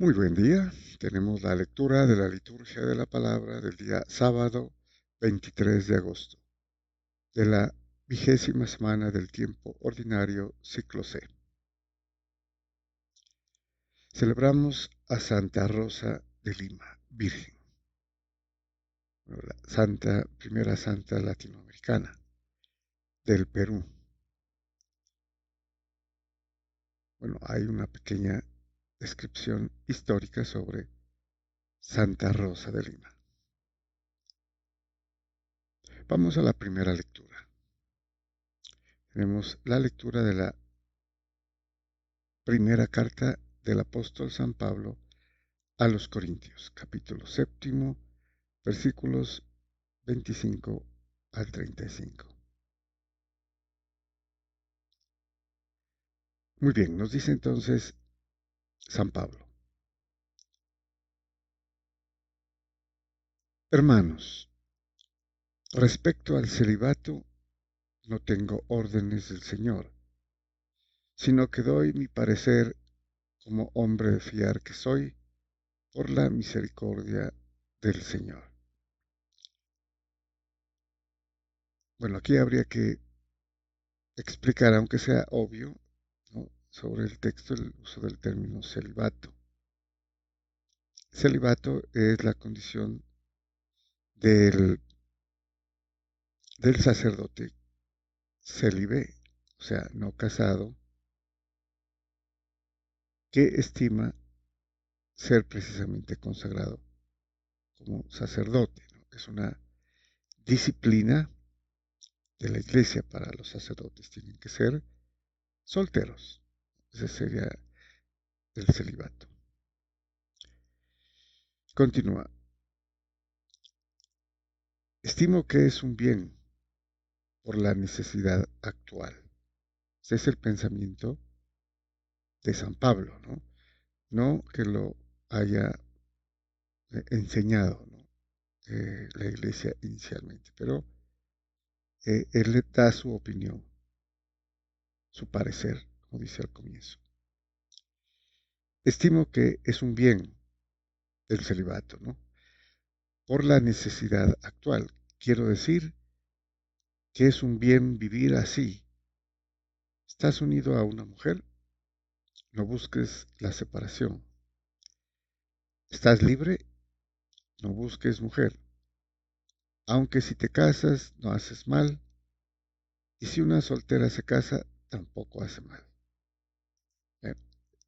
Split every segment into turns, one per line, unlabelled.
Muy buen día. Tenemos la lectura de la liturgia de la palabra del día sábado 23 de agosto, de la 20ª semana del tiempo ordinario, ciclo C. Celebramos a Santa Rosa de Lima, Virgen, la primera santa latinoamericana del Perú. Bueno, hay una pequeña descripción histórica sobre Santa Rosa de Lima. Vamos a la primera lectura. Tenemos la lectura de la primera carta del apóstol San Pablo a los Corintios, capítulo 7, versículos 25 al 35. Muy bien, nos dice entonces San Pablo: Hermanos, respecto al celibato, no tengo órdenes del Señor, sino que doy mi parecer como hombre de fiar que soy, por la misericordia del Señor. Bueno, aquí habría que explicar, aunque sea obvio, ¿no?, sobre el texto, el uso del término celibato. Celibato es la condición del, del sacerdote célibe, o sea, no casado, que estima ser precisamente consagrado como sacerdote, ¿no? Es una disciplina de la iglesia para los sacerdotes. Tienen que ser solteros. Ese sería el celibato. Continúa. Estimo que es un bien por la necesidad actual. Ese es el pensamiento de San Pablo, ¿no? No que lo haya enseñado, ¿no?, la iglesia inicialmente, pero él le da su opinión, su parecer, como dice al comienzo. Estimo que es un bien el celibato, ¿no?, por la necesidad actual. Quiero decir que es un bien vivir así. ¿Estás unido a una mujer? No busques la separación. ¿Estás libre? No busques mujer. Aunque si te casas, no haces mal. Y si una soltera se casa, tampoco hace mal. Eh,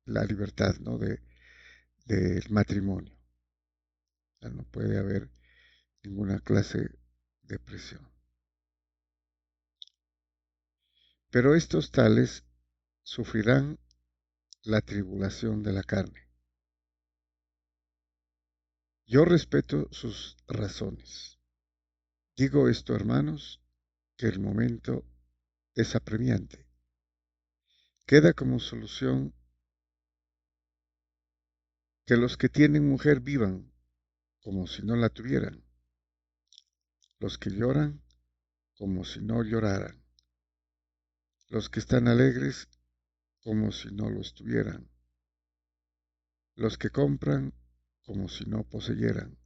la libertad, ¿no?, del matrimonio. O sea, no puede haber ninguna clase de presión. Pero estos tales sufrirán la tribulación de la carne. Yo respeto sus razones. Digo esto, hermanos, que el momento es apremiante. Queda como solución que los que tienen mujer vivan como si no la tuvieran, los que lloran como si no lloraran, los que están alegres como si no lo estuvieran, los que compran como si no poseyeran,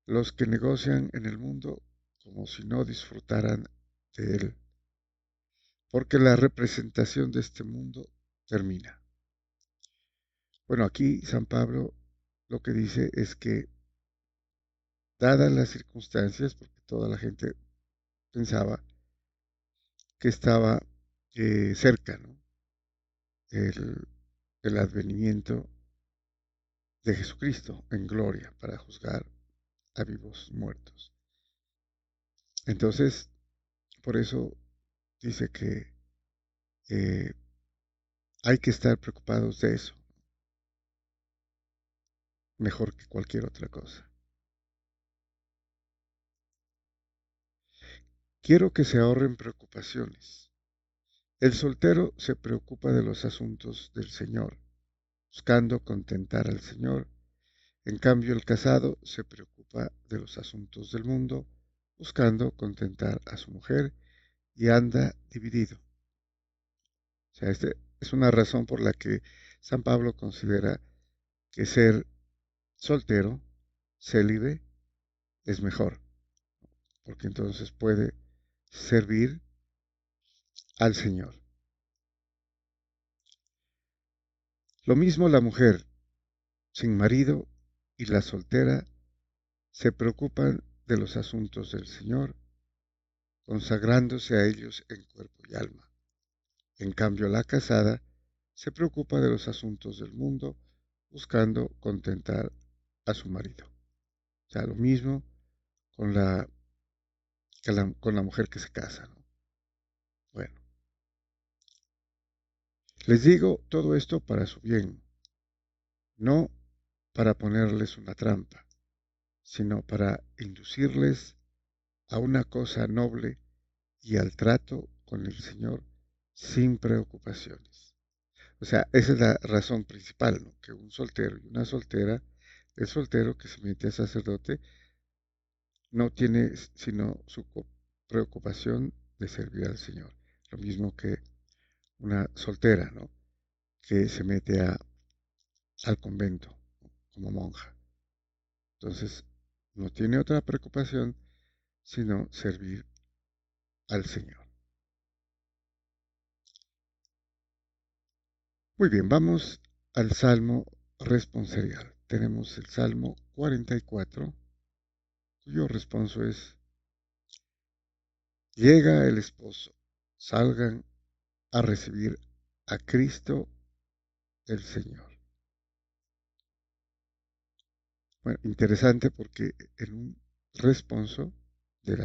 los que negocian en el mundo como si no disfrutaran de él, porque la representación de este mundo termina. Bueno, aquí San Pablo lo que dice es que, dadas las circunstancias, porque toda la gente pensaba que estaba cerca, ¿no?, el, el advenimiento de Jesucristo en gloria para juzgar a vivos muertos. Entonces, por eso dice que eh, hay que estar preocupados de eso, mejor que cualquier otra cosa. Quiero que se ahorren preocupaciones. El soltero se preocupa de los asuntos del Señor, buscando contentar al Señor. En cambio, el casado se preocupa de los asuntos del mundo, buscando contentar a su mujer, y anda dividido. O sea, esta es una razón por la que San Pablo considera que ser soltero, célibe, es mejor, porque entonces puede servir al Señor. Lo mismo la mujer sin marido y la soltera se preocupan de los asuntos del Señor, consagrándose a ellos en cuerpo y alma. En cambio, la casada se preocupa de los asuntos del mundo, buscando contentar a su marido. O sea, lo mismo con con la mujer que se casa, ¿no? Bueno, les digo todo esto para su bien, no para ponerles una trampa, sino para inducirles a una cosa noble y al trato con el Señor sin preocupaciones. O sea, esa es la razón principal, ¿no? Que un soltero y una soltera, el soltero que se mete a sacerdote, no tiene sino su preocupación de servir al Señor. Lo mismo que una soltera, ¿no? Que se mete al convento, ¿no? Como monja. Entonces, no tiene otra preocupación sino servir al Señor. Muy bien, vamos al Salmo responsorial. Tenemos el Salmo 44, cuyo responso es: llega el esposo, salgan a recibir a Cristo el Señor. Bueno, interesante porque en un responso del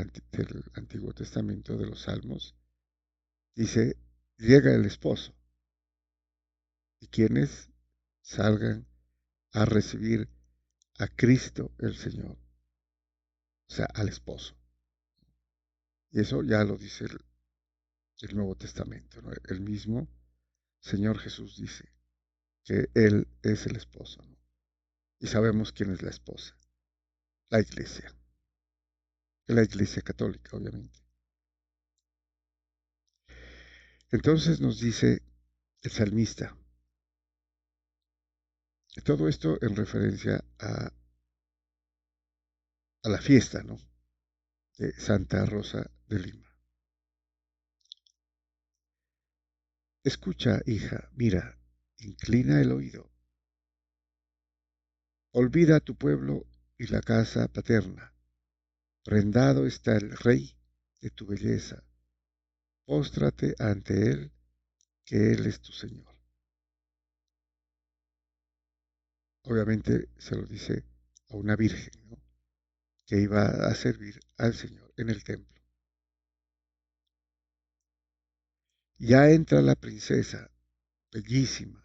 Antiguo Testamento de los Salmos dice, llega el esposo y quienes salgan a recibir a Cristo el Señor, o sea, al esposo. Y eso ya lo dice el Nuevo Testamento, ¿no? El mismo Señor Jesús dice que Él es el esposo, ¿no? Y sabemos quién es la esposa, la iglesia católica, obviamente. Entonces nos dice el salmista, todo esto en referencia a la fiesta, ¿no? De Santa Rosa de Lima. Escucha, hija, mira, inclina el oído. Olvida tu pueblo y la casa paterna. Prendado está el rey de tu belleza. Póstrate ante él, que él es tu Señor. Obviamente se lo dice a una virgen, ¿no? Que iba a servir al Señor en el templo. Ya entra la princesa, bellísima,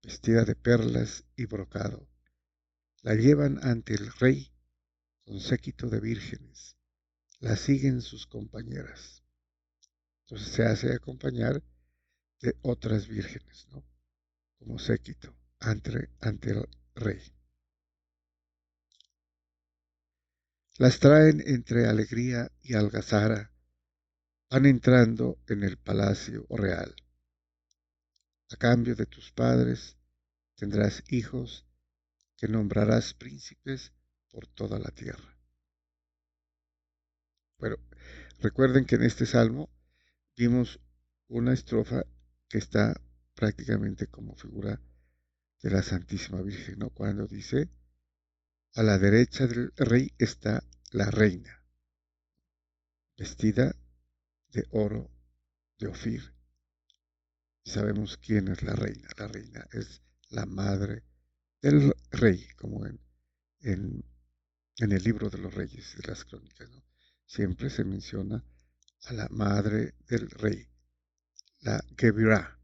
vestida de perlas y brocado. La llevan ante el rey con séquito de vírgenes. La siguen sus compañeras. Entonces se hace acompañar de otras vírgenes, ¿no? Como séquito ante el rey. Las traen entre alegría y algazara, van entrando en el palacio real. A cambio de tus padres tendrás hijos que nombrarás príncipes por toda la tierra. Pero recuerden que en este salmo vimos una estrofa que está prácticamente como figura de la Santísima Virgen, ¿no? Cuando dice, a la derecha del rey está la reina, vestida de oro de Ofir. Y sabemos quién es la reina. La reina es la madre del rey, como en, en el libro de los reyes, de las crónicas, ¿no? Siempre se menciona a la madre del rey, la Gebirá,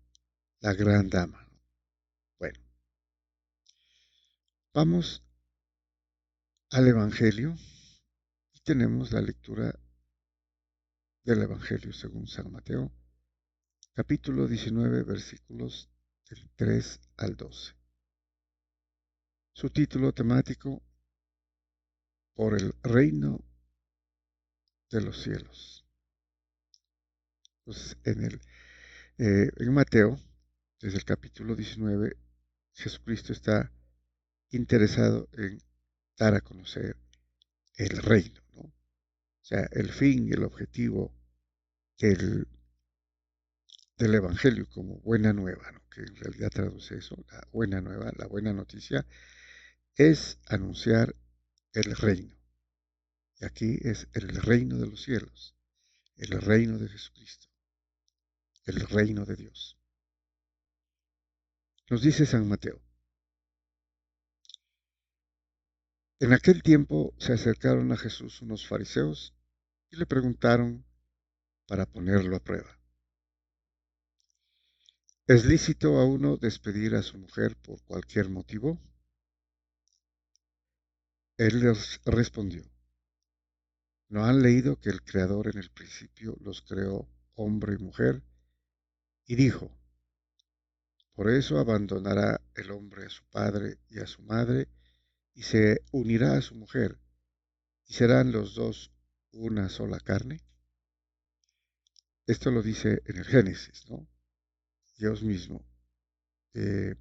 la gran dama, ¿no? Bueno, vamos al Evangelio y tenemos la lectura del Evangelio según San Mateo, capítulo 19, versículos del 3 al 12. Su título temático, por el reino de los cielos. Pues en Mateo, desde el capítulo 19, Jesucristo está interesado en dar a conocer el reino, ¿no? O sea, el fin y el objetivo del, del Evangelio como buena nueva, ¿no? Que en realidad traduce eso, la buena nueva, la buena noticia, es anunciar el reino. Y aquí es el reino de los cielos, el reino de Jesucristo, el reino de Dios. Nos dice San Mateo: en aquel tiempo se acercaron a Jesús unos fariseos y le preguntaron para ponerlo a prueba: ¿es lícito a uno despedir a su mujer por cualquier motivo? Él les respondió: ¿no han leído que el Creador en el principio los creó hombre y mujer? Y dijo: por eso abandonará el hombre a su padre y a su madre y se unirá a su mujer, y serán los dos una sola carne. Esto lo dice en el Génesis, ¿no? Dios mismo, eh,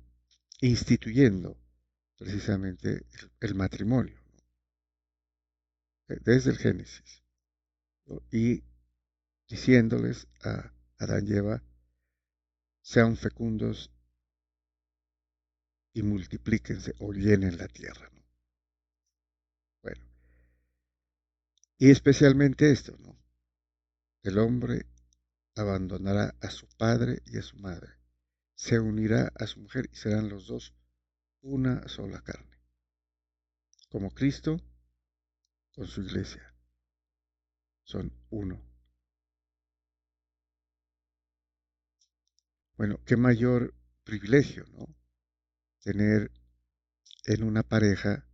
instituyendo precisamente el matrimonio, ¿no? Desde el Génesis, ¿no? Y diciéndoles a Adán y Eva: sean fecundos y multiplíquense o llenen la tierra, ¿no? Bueno, y especialmente esto, ¿no? El hombre abandonará a su padre y a su madre, se unirá a su mujer y serán los dos una sola carne, como Cristo con su iglesia, son uno. Bueno, qué mayor privilegio, ¿no? Tener en una pareja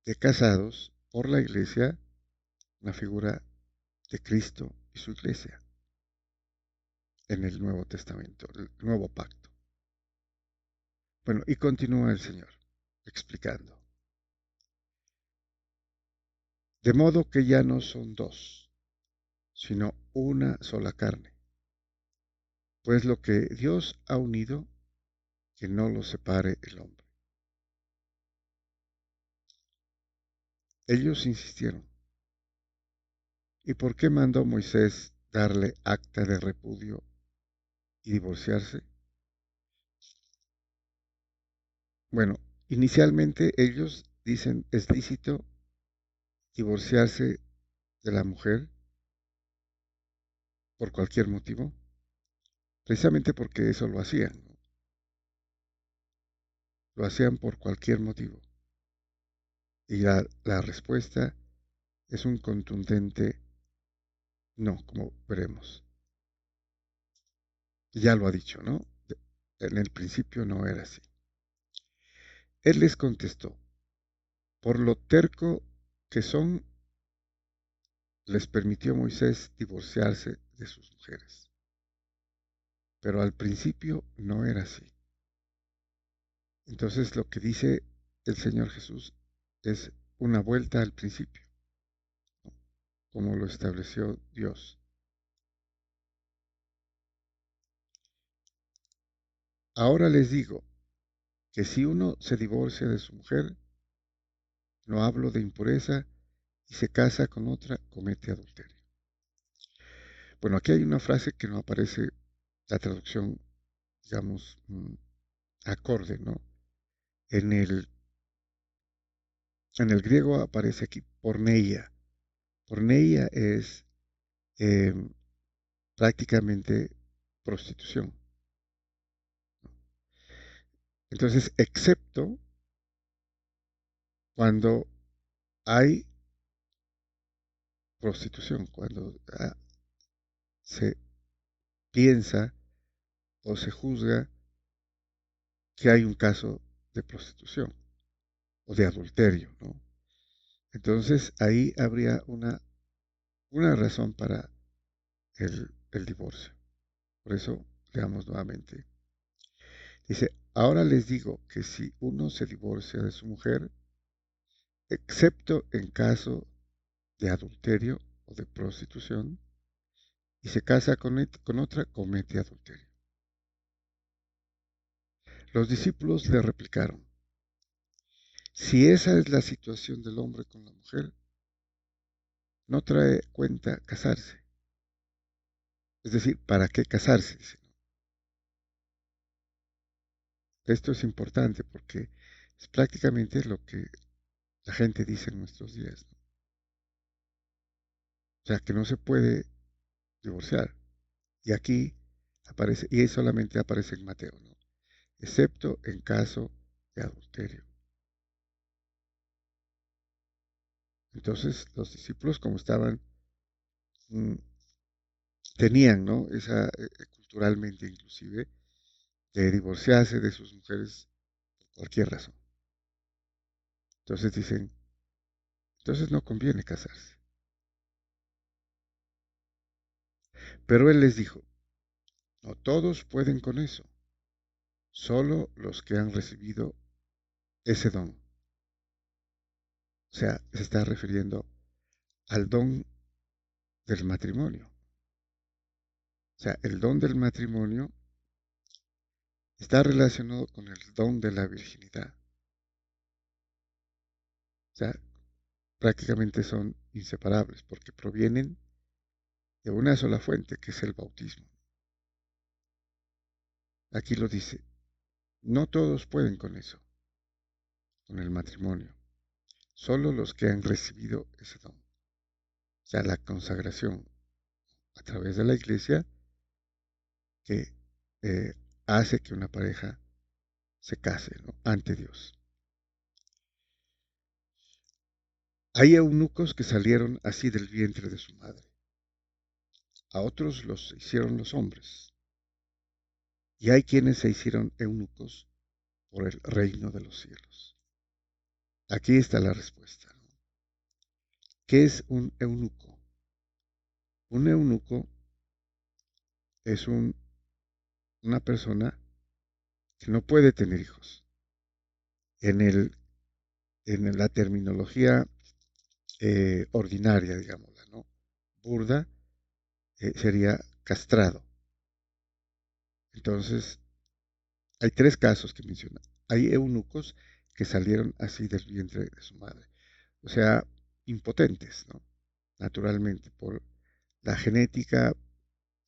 de casados por la iglesia una figura de Cristo y su iglesia en el Nuevo Testamento, el Nuevo Pacto. Bueno, y continúa el Señor explicando: de modo que ya no son dos, sino una sola carne. Pues lo que Dios ha unido, que no lo separe el hombre. Ellos insistieron: ¿y por qué mandó Moisés darle acta de repudio y divorciarse? Bueno, inicialmente ellos dicen: es lícito divorciarse de la mujer por cualquier motivo, precisamente porque eso lo hacían, ¿no? Lo hacían por cualquier motivo. Y la respuesta es un contundente no, como veremos. Ya lo ha dicho, ¿no? En el principio no era así. Él les contestó: por lo terco que son, les permitió Moisés divorciarse de sus mujeres. Pero al principio no era así. Entonces lo que dice el Señor Jesús es una vuelta al principio, ¿no? Como lo estableció Dios. Ahora les digo que si uno se divorcia de su mujer, no hablo de impureza, y se casa con otra, comete adulterio. Bueno, aquí hay una frase que no aparece la traducción, digamos, acorde, ¿no? En el, en el griego aparece aquí porneia. Porneia es eh, prácticamente prostitución. Entonces, excepto cuando hay prostitución, cuando se piensa o se juzga que hay un caso de prostitución o de adulterio, ¿no? Entonces, ahí habría una razón para el divorcio. Por eso, leamos nuevamente. Dice: ahora les digo que si uno se divorcia de su mujer, excepto en caso de adulterio o de prostitución, y se casa con otra, comete adulterio. Los discípulos le replicaron: Si esa es la situación del hombre con la mujer, no trae cuenta casarse. Es decir, ¿para qué casarse? Dice. Esto es importante porque es prácticamente lo que la gente dice en nuestros días, ¿no? O sea, que no se puede divorciar. Y aquí aparece, y solamente aparece en Mateo, ¿no? Excepto en caso de adulterio. Entonces, los discípulos, como estaban, mm, tenían, ¿no? Esa, culturalmente inclusive, de divorciarse de sus mujeres por cualquier razón. Entonces dicen, entonces no conviene casarse. Pero él les dijo, no todos pueden con eso, solo los que han recibido ese don. O sea, se está refiriendo al don del matrimonio. O sea, el don del matrimonio está relacionado con el don de la virginidad. O sea, prácticamente son inseparables porque provienen de una sola fuente, que es el bautismo. Aquí lo dice, no todos pueden con eso, con el matrimonio, solo los que han recibido ese don. O sea, la consagración a través de la iglesia que hace que una pareja se case, ¿no? Ante Dios. Hay eunucos que salieron así del vientre de su madre. A otros los hicieron los hombres. Y hay quienes se hicieron eunucos por el reino de los cielos. Aquí está la respuesta, ¿no? ¿Qué es un eunuco? Un eunuco es una persona que no puede tener hijos. En, el, en la terminología ordinaria, digámosla, ¿no? Burda, sería castrado. Entonces, hay tres casos que menciona. Hay eunucos que salieron así del vientre de su madre. O sea, impotentes, ¿no? Naturalmente, por la genética,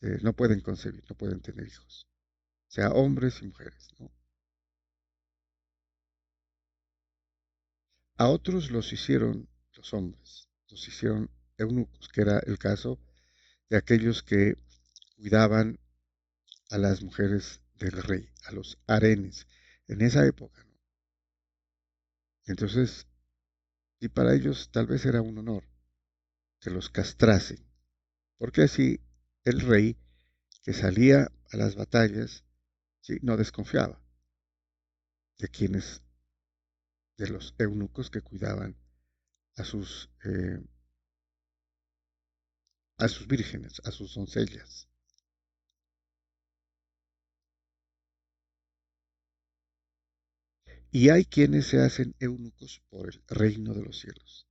no pueden concebir, no pueden tener hijos. O sea, hombres y mujeres, ¿no? A otros los hicieron los hombres, los hicieron eunucos, que era el caso de aquellos que cuidaban a las mujeres del rey, a los harenes, en esa época, ¿no? Entonces, y para ellos tal vez era un honor que los castrasen, porque así el rey que salía a las batallas, ¿sí?, no desconfiaba de quienes, de los eunucos que cuidaban a sus vírgenes, a sus doncellas. Y hay quienes se hacen eunucos por el reino de los cielos.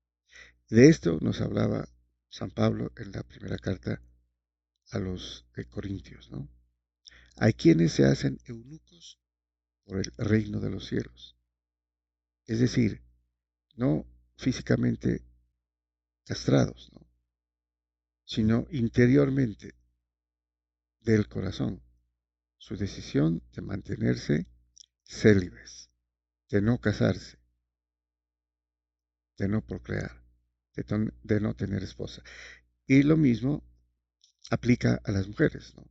De esto nos hablaba San Pablo en la primera carta a los Corintios, ¿no? Hay quienes se hacen eunucos por el reino de los cielos. Es decir, no físicamente castrados, ¿no?, sino interiormente del corazón, su decisión de mantenerse célibes, de no casarse, de no procrear, de no tener esposa. Y lo mismo aplica a las mujeres, ¿no?,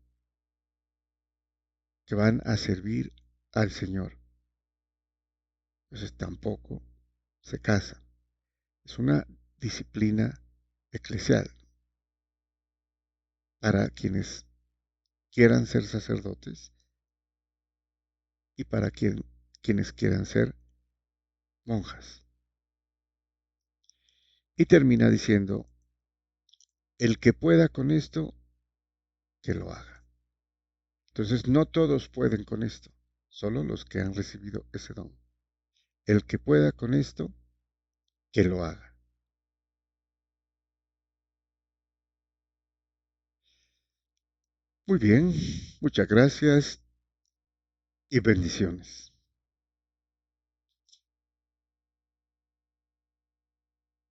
que van a servir al Señor. Entonces tampoco se casan. Es una disciplina eclesial para quienes quieran ser sacerdotes y para quienes quieran ser monjas. Y termina diciendo, el que pueda con esto, que lo haga. Entonces no todos pueden con esto, solo los que han recibido ese don. El que pueda con esto, que lo haga. Muy bien, muchas gracias y bendiciones.